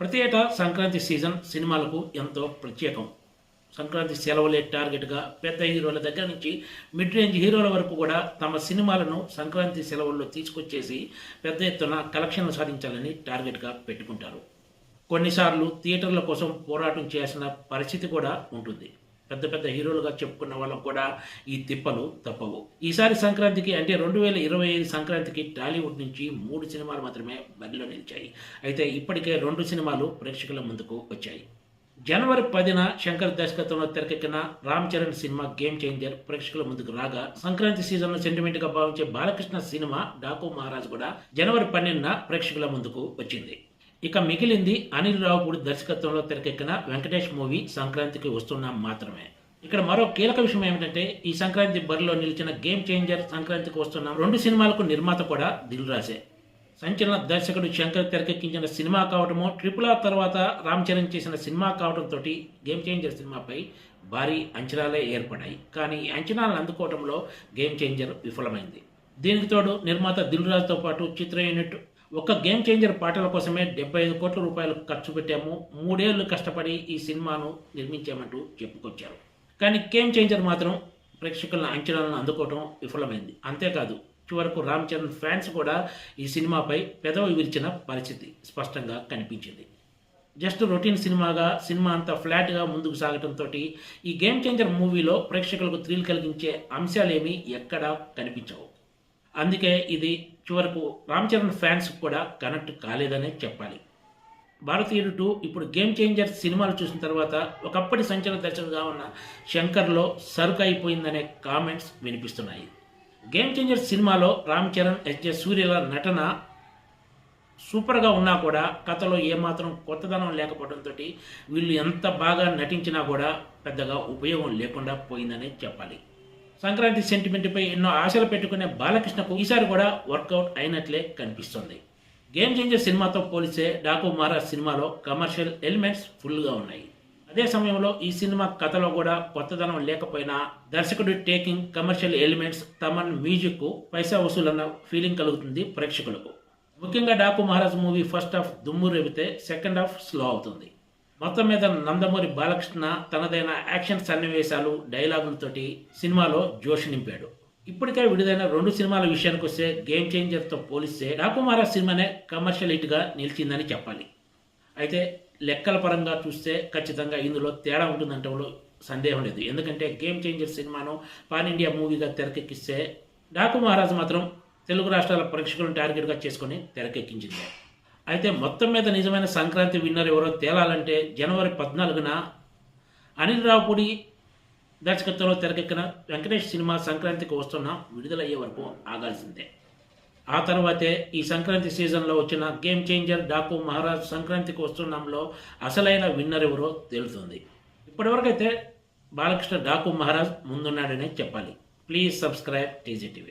ప్రతి ఏటా సంక్రాంతి సీజన్ సినిమాలకు ఎంతో ప్రత్యేకం. సంక్రాంతి సెలవులే టార్గెట్గా పెద్ద హీరోల దగ్గర నుంచి మిడ్ రేంజ్ హీరోల వరకు కూడా తమ సినిమాలను సంక్రాంతి సెలవుల్లో తీసుకొచ్చేసి పెద్ద ఎత్తున కలెక్షన్లు సాధించాలని టార్గెట్గా పెట్టుకుంటారు. కొన్నిసార్లు థియేటర్ల కోసం పోరాటం చేయాల్సిన పరిస్థితి కూడా ఉంటుంది. పెద్ద పెద్ద హీరోలుగా చెప్పుకున్న వాళ్ళకు కూడా ఈ తిప్పలు తప్పవు. ఈసారి సంక్రాంతికి అంటే 2025 సంక్రాంతికి టాలీవుడ్ నుంచి 3 సినిమాలు మాత్రమే బరిలో నిలిచాయి. అయితే ఇప్పటికే 2 సినిమాలు ప్రేక్షకుల ముందుకు వచ్చాయి. జనవరి 10న శంకర్ దర్శకత్వంలో తెరకెక్కిన Ram Charan cinema game changer ప్రేక్షకుల ముందుకు రాగా, సంక్రాంతి సీజన్లో సెంటిమెంట్గా భావించే బాలకృష్ణ సినిమా డాకు మహారాజ్ కూడా జనవరి 12న ప్రేక్షకుల ముందుకు వచ్చింది. ఇక మిగిలింది అనిల్ రావుపూడి దర్శకత్వంలో తెరకెక్కిన వెంకటేష్ మూవీ సంక్రాంతికి వస్తున్నాం మాత్రమే. ఇక్కడ మరో కీలక విషయం ఏమిటంటే, ఈ సంక్రాంతి బరిలో నిలిచిన గేమ్ చేంజర్ సంక్రాంతికి వస్తున్నాం 2 సినిమాలకు నిర్మాత కూడా దిల్ రాజే. సంచలన దర్శకుడు శంకర్ తెరకెక్కించిన సినిమా కావటమో, RRR తర్వాత రామ్ చరణ్ చేసిన సినిమా కావడంతో గేమ్ చేంజర్ సినిమాపై భారీ అంచనాలే ఏర్పడ్డాయి. కానీ ఈ అంచనాలను అందుకోవడంలో గేమ్ చేంజర్ విఫలమైంది. దీనికి తోడు నిర్మాత దిల్ రాజుతో పాటు చిత్ర యూనిట్ ఒక్క గేమ్ చేంజర్ పాటల కోసమే 75 కోట్ల రూపాయలు ఖర్చు పెట్టాము, 3 ఏళ్లు కష్టపడి ఈ సినిమాను నిర్మించామంటూ చెప్పుకొచ్చారు. కానీ గేమ్ చేంజర్ మాత్రం ప్రేక్షకుల అంచనాలను అందుకోవడం విఫలమైంది. అంతేకాదు, చివరకు రామ్ చరణ్ ఫ్యాన్స్ కూడా ఈ సినిమాపై పెదవి విరిచిన పరిస్థితి స్పష్టంగా కనిపించింది. జస్ట్ రొటీన్ సినిమా అంతా ఫ్లాట్గా ముందుకు సాగడంతో ఈ గేమ్ చేంజర్ మూవీలో ప్రేక్షకులకు థ్రిల్ కలిగించే అంశాలేమీ ఎక్కడా కనిపించవు. అందుకే ఇది చివరకు రామ్ చరణ్ ఫ్యాన్స్ కూడా కనెక్ట్ కాలేదనే చెప్పాలి. భారతీయుడు 2 ఇప్పుడు గేమ్ చేంజర్ సినిమాలు చూసిన తర్వాత ఒకప్పటి సంచలన దర్శకుడుగా ఉన్న శంకర్లో సరుకు అయిపోయిందనే కామెంట్స్ వినిపిస్తున్నాయి. గేమ్ చేంజర్ సినిమాలో రామ్ చరణ్, ఎస్జే సూర్యల నటన సూపర్గా ఉన్నా కూడా కథలో ఏమాత్రం కొత్తదనం లేకపోవడంతో వీళ్ళు ఎంత బాగా నటించినా కూడా పెద్దగా ఉపయోగం లేకుండా పోయిందనే చెప్పాలి. సంక్రాంతి సెంటిమెంట్పై ఎన్నో ఆశలు పెట్టుకునే బాలకృష్ణకు ఈసారి కూడా వర్కౌట్ అయినట్లే కనిపిస్తోంది. గేమ్ చేంజర్ సినిమాతో పోలిస్తే డాకు మహారాజ్ సినిమాలో కమర్షియల్ ఎలిమెంట్స్ ఫుల్గా ఉన్నాయి. అదే సమయంలో ఈ సినిమా కథలో కూడా కొత్తదనం లేకపోయినా దర్శకుడి taking, commercial elements, Thaman music పైసా వసూలన్న ఫీలింగ్ కలుగుతుంది ప్రేక్షకులకు. ముఖ్యంగా Daaku Maharaj movie first half దుమ్ము రేపితే సెకండ్ హాఫ్ స్లో అవుతుంది. మొత్తం మీద నందమూరి బాలకృష్ణ తనదైన యాక్షన్ సన్నివేశాలు, డైలాగులతోటి సినిమాలో జోష్ నింపాడు. ఇప్పటికే విడుదలైన 2 సినిమాల విషయానికి వస్తే గేమ్ చేంజర్తో పోలిస్తే డాకు మహారాజ్ సినిమానే కమర్షియల్ హిట్గా నిలిచిందని చెప్పాలి. అయితే లెక్కల పరంగా చూస్తే ఖచ్చితంగా ఇందులో తేడా ఉంటుందంటే సందేహం లేదు. ఎందుకంటే గేమ్ చేంజర్ సినిమాను పాన్ ఇండియా మూవీగా తెరకెక్కిస్తే డాకు మహారాజ్ మాత్రం తెలుగు రాష్ట్రాల ప్రేక్షకులను టార్గెట్గా చేసుకుని తెరకెక్కించింది. అయితే మొత్తం మీద నిజమైన సంక్రాంతి విన్నర్ ఎవరో తేలాలంటే జనవరి 14న అనిల్ రావుపూడి దర్శకత్వంలో తెరకెక్కిన వెంకటేష్ సినిమా సంక్రాంతికి వస్తున్న విడుదలయ్యే వరకు ఆగాల్సిందే. ఆ తర్వాతే ఈ సంక్రాంతి సీజన్లో వచ్చిన గేమ్ చేంజర్, డాకు మహారాజ్ సంక్రాంతికి వస్తున్నాంలో అసలైన విన్నర్ ఎవరో తేలుతుంది. ఇప్పటివరకైతే బాలకృష్ణ డాకు మహారాజ్ ముందున్నాడనే చెప్పాలి. Please subscribe TJTV.